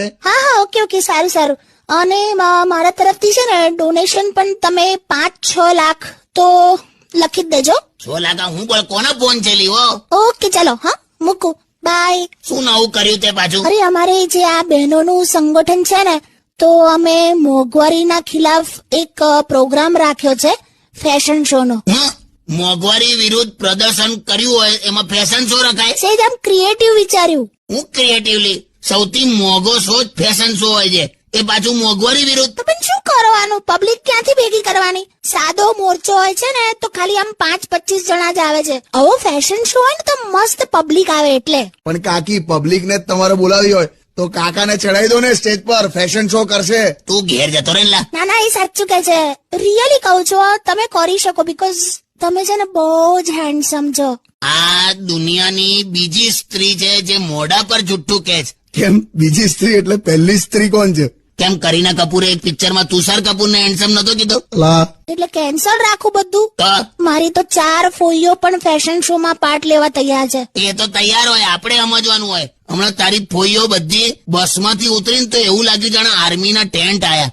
રીતે? હા okay okay, સારું સારું. અને મારા તરફથી છે ને ડોનેશન પણ તમે 5-6 લાખ તો લખી જ દેજો. 6 લાખ હું બોલ, કોનો ફોન છે લીવો? ઓકે ચલો, હા મૂકું, બાય. શું નવું કર્યું તે પાછું? અરે અમારે જે આ બહેનોનું સંગઠન છે ને, તો અમે મોંઘવારીના ખિલાફ એક પ્રોગ્રામ રાખ્યો છે, ફેશન શો નો. મોંઘવારી વિરુદ્ધ પ્રદર્શન કર્યું હોય એમાં ફેશન શો રખાય? સેજ આમ ક્રિએટિવ વિચાર્યું. હું ક્રિએટિવલી? સૌથી મોંઘો શો જ ફેશન શો હોય છે, એ પાછું મોંઘવારી વિરુદ્ધ. તો પણ શું કરવાનું, પબ્લિક ક્યાંથી ભેગી કરવાની? સાદો મોરચો હોય છે ને તો ખાલી આમ 5-25 જણા જ આવે છે. આવો ફેશન શો હોય ને તો મસ્ત પબ્લિક આવે એટલે. પણ કાકી, પબ્લિક ને તમારે બોલાવી હોય તો કાકાને ચડાવી દો ને સ્ટેજ પર, ફેશન શો કરશે. તું ઘેર જતો રહે લા. ના એ સાચું કે છે, રિયલી કહું છું, તમે કરી શકો, બીકોઝ તમે છે ને બહુ જ હેન્ડસમ છો. આ દુનિયાની બીજી સ્ત્રી છે જે મોઢા પર જુઠ્ઠું કહે છે. કેમ બીજી સ્ત્રી એટલે પહેલી સ્ત્રી કોણ છે? કેમ કરીના કપૂરે એક પિક્ચરમાં તુષાર કપૂરને હેન્ડસમ નતો કીધો? લા, એટલે કેન્સલ રાખું બધું? તો મારી તો 4 ફોઈઓ પણ ફેશન શો માં પાર્ટ લેવા તૈયાર છે. એ તો તૈયાર હોય, આપણે સમજવાનું હોય. હમણાં તારી ફોઈઓ બધી બસમાંથી ઉતરીને તો એવું લાગ્યું જાણે આર્મીના ટેન્ટ આયા.